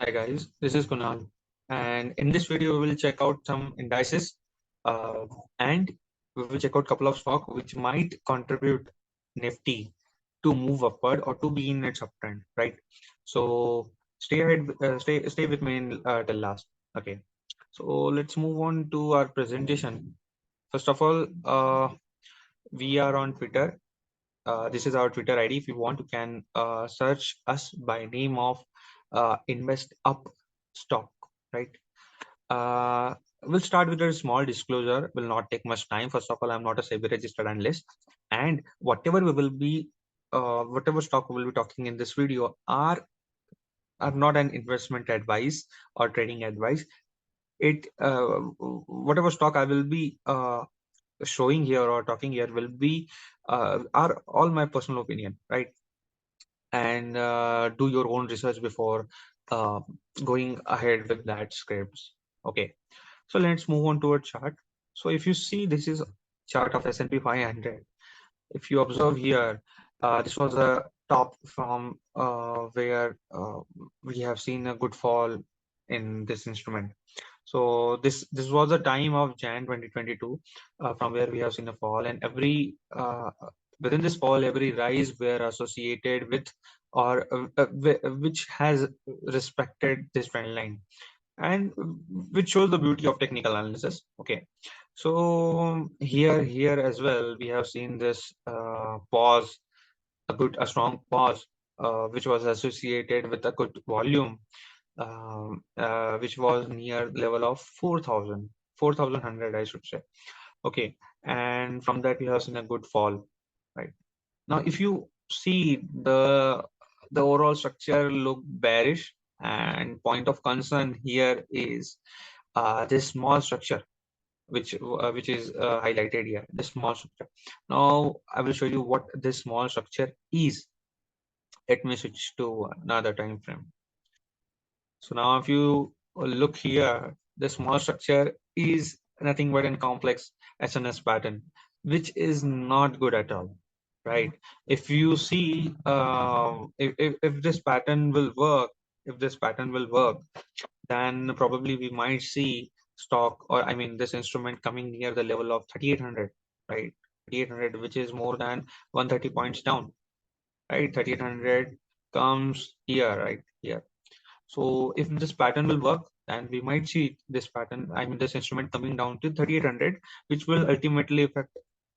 Hi guys, this is Kunal, and in this video we will check out some indices, uh, and we will check out a couple of stock which might contribute Nifty to move upward or to be in its uptrend, right? So stay ahead, stay with me till last. Okay, so let's move on to our presentation. First of all, we are on Twitter. This is our Twitter ID. If you want, you can search us by name of Invest Up Stock, right? We'll start with a small disclosure. Will not take much time. First of all, I'm not a SEBI registered analyst, and whatever stock we will be talking in this video are not an investment advice or trading advice. It whatever stock I will be showing here or talking here will be are all my personal opinion, right? And do your own research before uh, going ahead with that scripts. Okay, so let's move on to a chart. So if you see, this is chart of S&P 500. If you observe here, this was a top from where we have seen a good fall in this instrument. So this was the time of Jan 2022, from where we have seen a fall, and every within this fall, every rise were associated with or which has respected this trend line, and which shows the beauty of technical analysis. Okay, so here as well, we have seen this pause, a strong pause, which was associated with a good volume, which was near level of 4,100, I should say. Okay, and from that we have seen a good fall, right? Now, if you see the overall structure look bearish, and point of concern here is this small structure, which is highlighted here, this small structure. Now, I will show you what this small structure is. Let me switch to another time frame. So now if you look here, the small structure is nothing but a complex SNS pattern, which is not good at all, right? If you see, if this pattern will work, if this pattern will work, then probably we might see stock, or I mean this instrument, coming near the level of 3,800, right? 3,800, which is more than 130 points down, right? 3,800 comes here, right here. So if this pattern will work, then we might see this pattern, I mean this instrument, coming down to 3,800, which will ultimately affect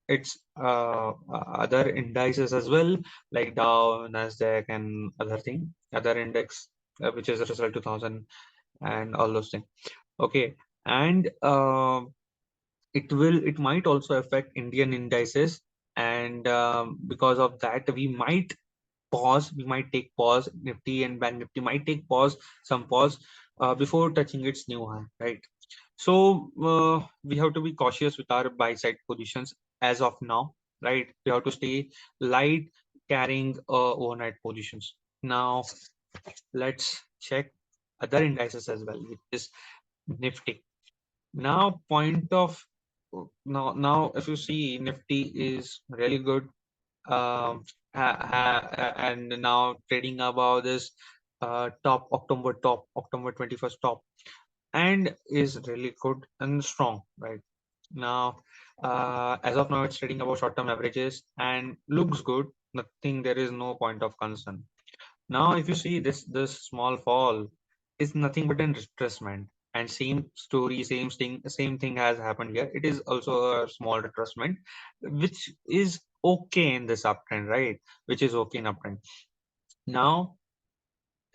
its other indices as well, like Dow, Nasdaq, and other index, which is Russell 2000 and all those things. Okay, and it might also affect Indian indices, and because of that, we might take pause. Nifty and Bank Nifty might take some pause before touching its new high, right? So we have to be cautious with our buy side positions as of now, right? We have to stay light, carrying overnight positions. Now let's check other indices as well, which is Nifty. Now, now if you see, Nifty is really good, and now trading above this top October 21st top, and is really good and strong right now. As of now, it's trading above short-term averages and looks good. Nothing, there is no point of concern. Now, if you see, this small fall is nothing but an retracement, and same thing has happened here. It is also a small retracement, which is okay in this uptrend, right? Which is okay in uptrend. Now,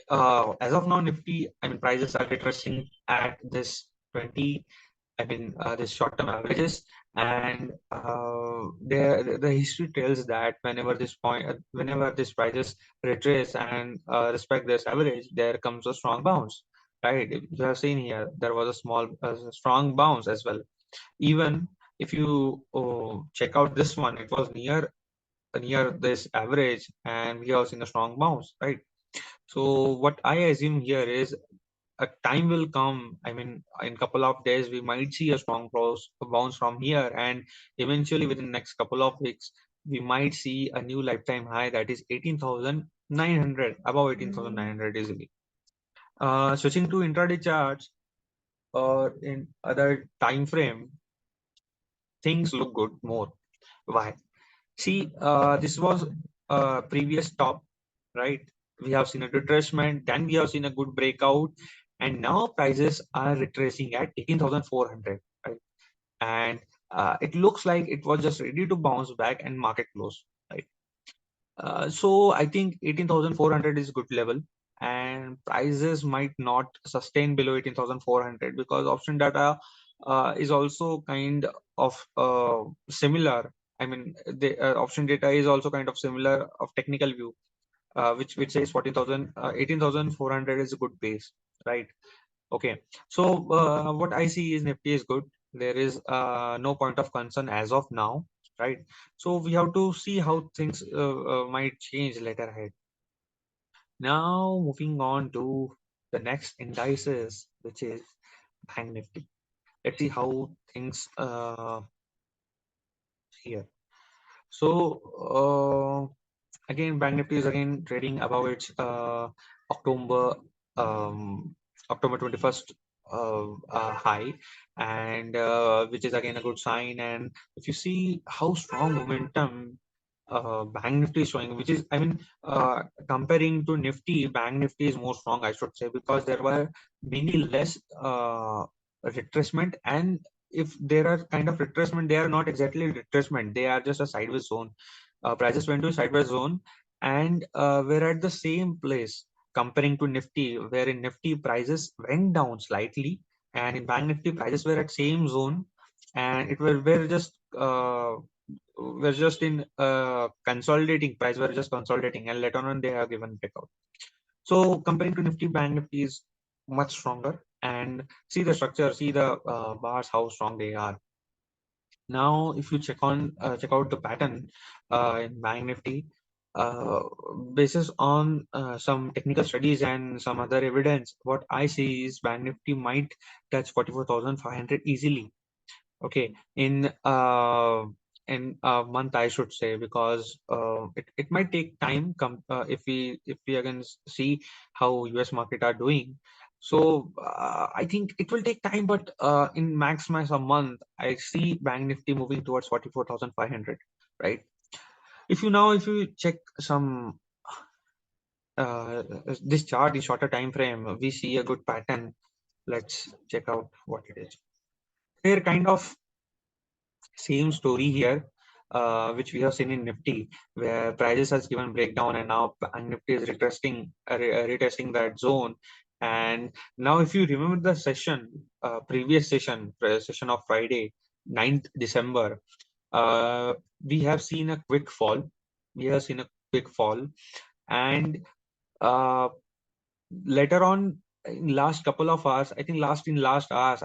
as of now, Nifty, I mean, prices are retracing at this 20, I mean, this short-term averages, and the history tells that whenever this prices retrace and respect this average, there comes a strong bounce, right? You have seen here, there was a strong bounce as well. Even if you check out this one, it was near this average, and we have seen a strong bounce, right? So what I assume here is a time will come. I mean, in couple of days, we might see a strong bounce from here, and eventually within the next couple of weeks, we might see a new lifetime high, that is 18,900, above 18,900 easily. Switching to intraday charts or in other time frame, things look good more. Why? See, this was previous top, right? We have seen a retracement, then we have seen a good breakout, and now prices are retracing at 18,400, right? And it looks like it was just ready to bounce back and market close, right? So I think 18,400 is good level, and prices might not sustain below 18,400 because option data is also kind of similar. I mean, the option data is also kind of similar of technical view, which says 18,400 is a good base, right? Okay, so what I see is Nifty is good. There is no point of concern as of now, right? So we have to see how things might change later ahead. Now moving on to the next indices, which is Bank Nifty. Let's see how things here. So again, Bank Nifty is again trading above its October um, October 21st high, and which is again a good sign. And if you see how strong momentum Bank Nifty is showing, which is, I mean, comparing to Nifty, Bank Nifty is more strong, I should say, because there were many less retracement, and if there are kind of retracement, they are not exactly retracement, they are just a sideways zone. Prices went to a sideways zone, and we're at the same place comparing to Nifty, where in Nifty prices went down slightly, and in Bank Nifty prices were at same zone, and it were we're just we're just in consolidating price, we're just consolidating, and later on they have given breakout. So comparing to Nifty, Bank Nifty is much stronger, and see the structure, see the bars, how strong they are. Now, if you check out the pattern in Bank Nifty, uh, basis on some technical studies and some other evidence, what I see is Bank Nifty might touch 44,500 easily. Okay, in a month, I should say, because it might take time. If we again see how US market are doing, so I think it will take time, but in max a month, I see Bank Nifty moving towards 44,500, right? If you check some this chart in shorter time frame, we see a good pattern. Let's check out what it is. They're kind of same story here, which we have seen in Nifty, where prices has given breakdown, and now Bank Nifty is retesting that zone. And now, if you remember the session, previous session, session of Friday, 9th December, uh, we have seen a quick fall. We have seen a quick fall, and uh, later on in last couple of hours, I think last hours,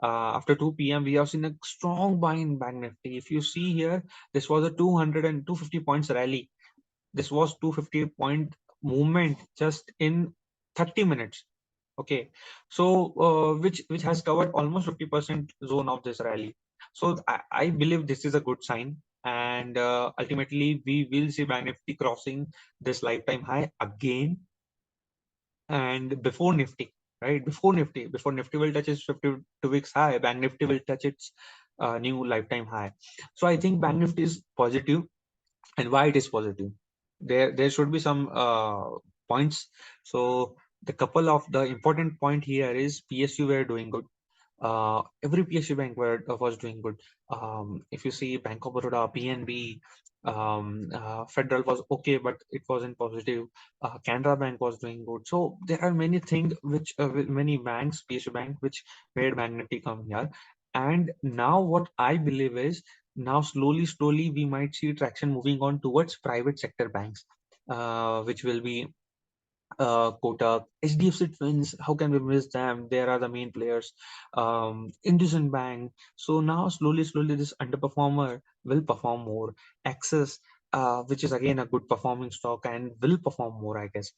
after 2 p.m. we have seen a strong buy in Bank Nifty. If you see here, this was a 200 and 250 points rally. This was 250 point movement just in 30 minutes. Okay, so which has covered almost 50% zone of this rally. So I believe this is a good sign, and ultimately we will see Bank Nifty crossing this lifetime high again, and before Nifty, right? Before Nifty will touch its 52 weeks high, Bank Nifty will touch its new lifetime high. So I think Bank Nifty is positive, and why it is positive? There should be some points. So the couple of the important point here is PSU were doing good. Every PSU bank was doing good. If you see Bank of Baroda, PNB, Federal was okay, but it wasn't positive. Canara Bank was doing good. So there are many things which with many banks, PSU bank, which made Bank Nifty come here. And now what I believe is now slowly we might see traction moving on towards private sector banks, which will be Kotak, HDFC Twins. How can we miss them? They are the main players. IndusInd Bank. So now slowly this underperformer will perform more. Axis, which is again a good performing stock and will perform more, I guess.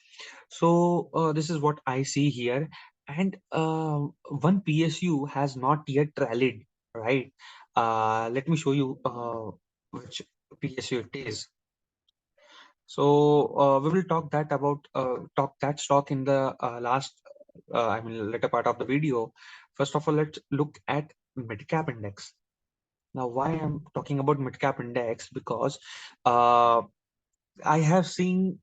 So this is what I see here. And one PSU has not yet rallied, right? Let me show you which PSU it is. So we will talk that stock in the last, later part of the video. First of all, let's look at mid cap index. Now, why I'm talking about mid cap index? Because uh, I have seen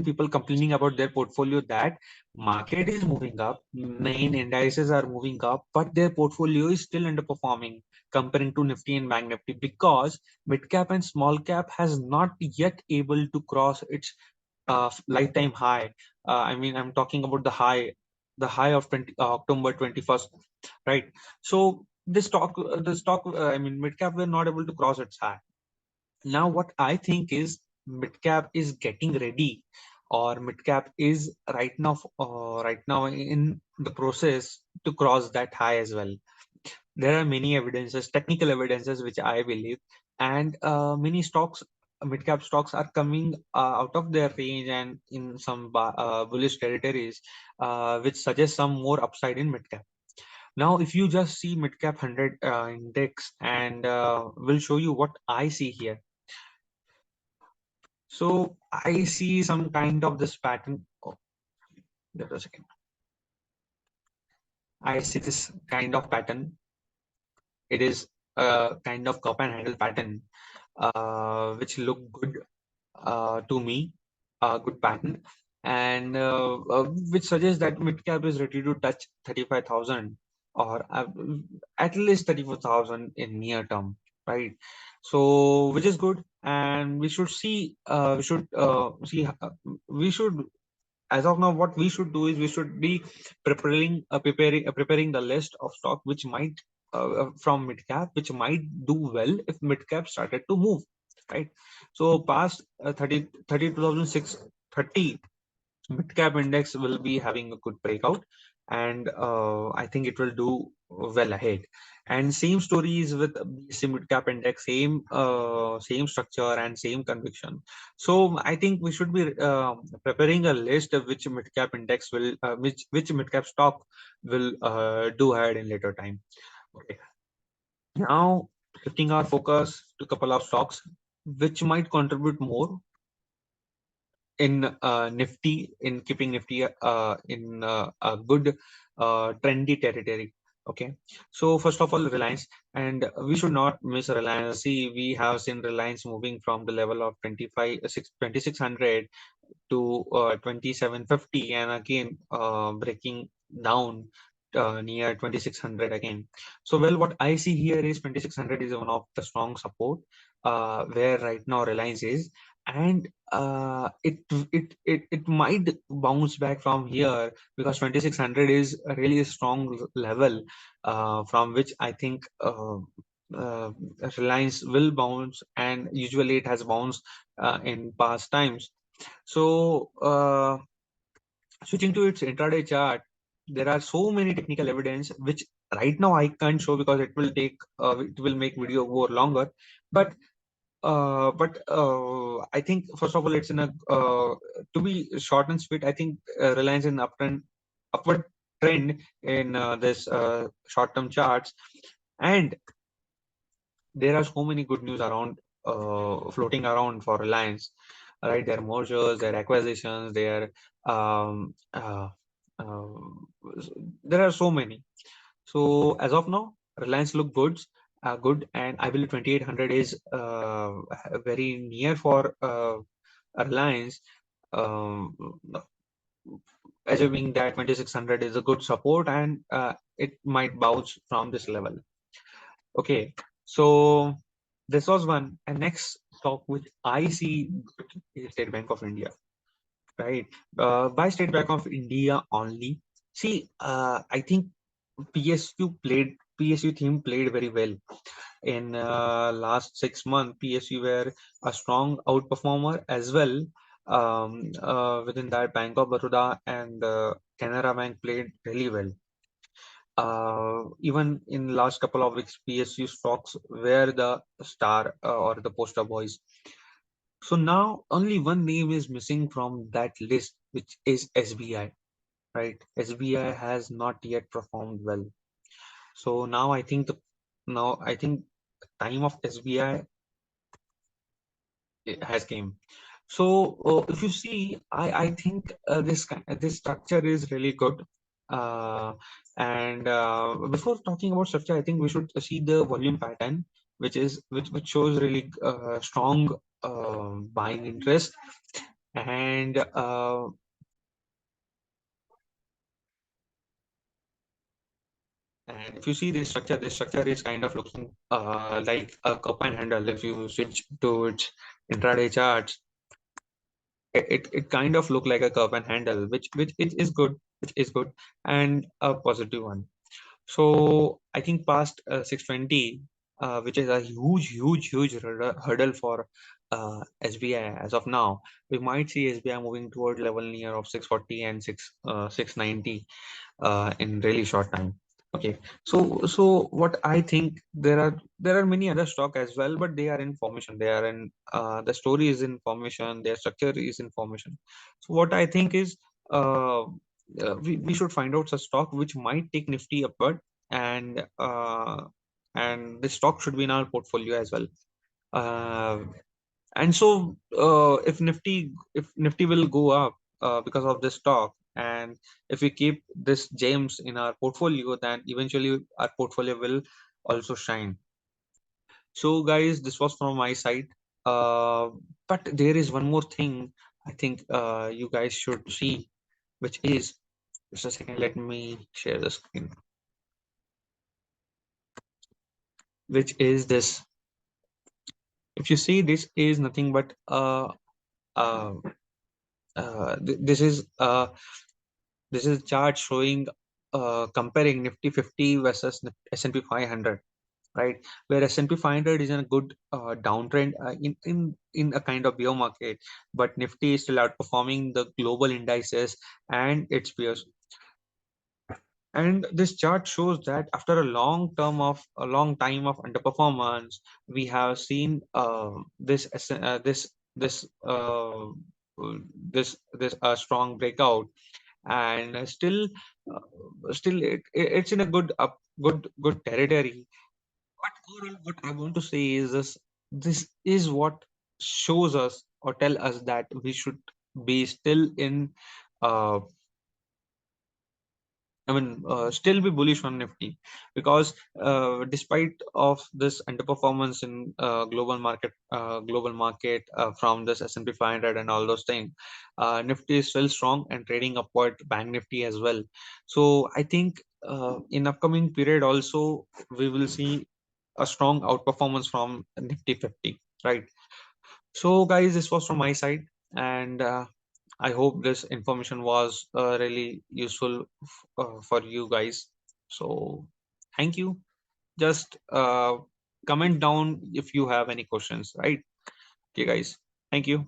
people complaining about their portfolio that market is moving up, main indices are moving up, but their portfolio is still underperforming comparing to Nifty and Bank Nifty because mid cap and small cap has not yet able to cross its lifetime high. I'm talking about the high of October 21st, right? So mid cap were not able to cross its high. Now, what I think is midcap is getting ready, or midcap is right now in the process to cross that high as well. There are many evidences, technical evidences, which I believe, and many stocks, midcap stocks, are coming out of their range and in some bullish territories, which suggest some more upside in midcap. Now, if you just see midcap 100 index, and will show you what I see here. So I see some kind of this pattern. Oh, just a second. I see this kind of pattern. It is a kind of cup and handle pattern, which look good to me, a good pattern, and which suggests that mid cap is ready to touch 35,000 or at least 34,000 in near term, right? So, which is good, and we should, as of now, what we should do is we should be preparing the list of stock which might from mid cap, which might do well if mid cap started to move, right? So past 32,630 mid cap index will be having a good breakout, and I think it will do well ahead. And same stories with BSE mid cap index, same structure and same conviction. So I think we should be preparing a list of which mid cap index will which mid cap stock will do ahead in later time. Okay, now shifting our focus to a couple of stocks which might contribute more in Nifty, in keeping Nifty in a good trendy territory. Okay, so first of all, Reliance, and we should not miss Reliance. See, we have seen Reliance moving from the level of 2600 to 2750, and again breaking down near 2600 again. So, well, what I see here is 2600 is one of the strong support where right now Reliance is, and it might bounce back from here because 2600 is a really strong level from which I think uh, Reliance will bounce, and usually it has bounced in past times. So, switching to its intraday chart, there are so many technical evidence which right now I can't show because it will make video go longer. But I think first of all, it's in a to be short and sweet. I think Reliance in upward trend in this short-term charts, and there are so many good news around floating around for Reliance, right? Their mergers, their acquisitions, their um, uh, uh, there are so many. So as of now, Reliance look good, and I believe 2800 is very near for Reliance. Um, Assuming that 2600 is a good support, and it might bounce from this level. Okay, so this was one. And next stock which I see good is State Bank of India, right? By State Bank of India only. See, I think PSU team played very well in last 6 months. PSU were a strong outperformer as well. Within that, Bank of Baroda and Canara Bank played really well. Even in last couple of weeks, PSU stocks were the star or the poster boys. So now only one name is missing from that list, which is SBI, right? SBI has not yet performed well. So now I think time of SBI has came. So if you see, I think this structure is really good. Uh, and before talking about structure, I think we should see the volume pattern, which shows really strong buying interest. And and if you see this structure is kind of looking like a cup and handle. If you switch to its intraday charts, it kind of look like a curve and handle, which it is good, which is good, and a positive one. So I think past 620, which is a huge hurdle for SBI as of now. We might see SBI moving toward level near of 640 and 690 in really short time. Okay, so what I think, there are many other stock as well, but they are in formation. They are in the story is in formation. Their structure is in formation. So what I think is we should find out a stock which might take Nifty upward, and the stock should be in our portfolio as well. Uh, and so if Nifty will go up because of this stock, and if we keep this gems in our portfolio, then eventually our portfolio will also shine. So guys, this was from my side. uh, but there is one more thing I think you guys should see, which is, just a second, let me share the screen, which is this. If you see, this is nothing but uh, this is a chart showing comparing Nifty 50 versus S&P 500, right? Where S&P 500 is in a good downtrend, in a kind of bear market, but Nifty is still outperforming the global indices and its peers. And this chart shows that after a long time of underperformance, we have seen this strong breakout, and still it's in a good territory. But overall, what I want to say is this is what shows us or tell us that we should be still in uh, still be bullish on Nifty, because despite of this underperformance in global market from this S&P 500 and all those things, Nifty is still strong and trading upward, Bank Nifty as well. So I think in upcoming period also we will see a strong outperformance from Nifty 50, right? So guys, this was from my side, and I hope this information was really useful for you guys. So thank you. Just comment down if you have any questions, right? Okay, guys. Thank you.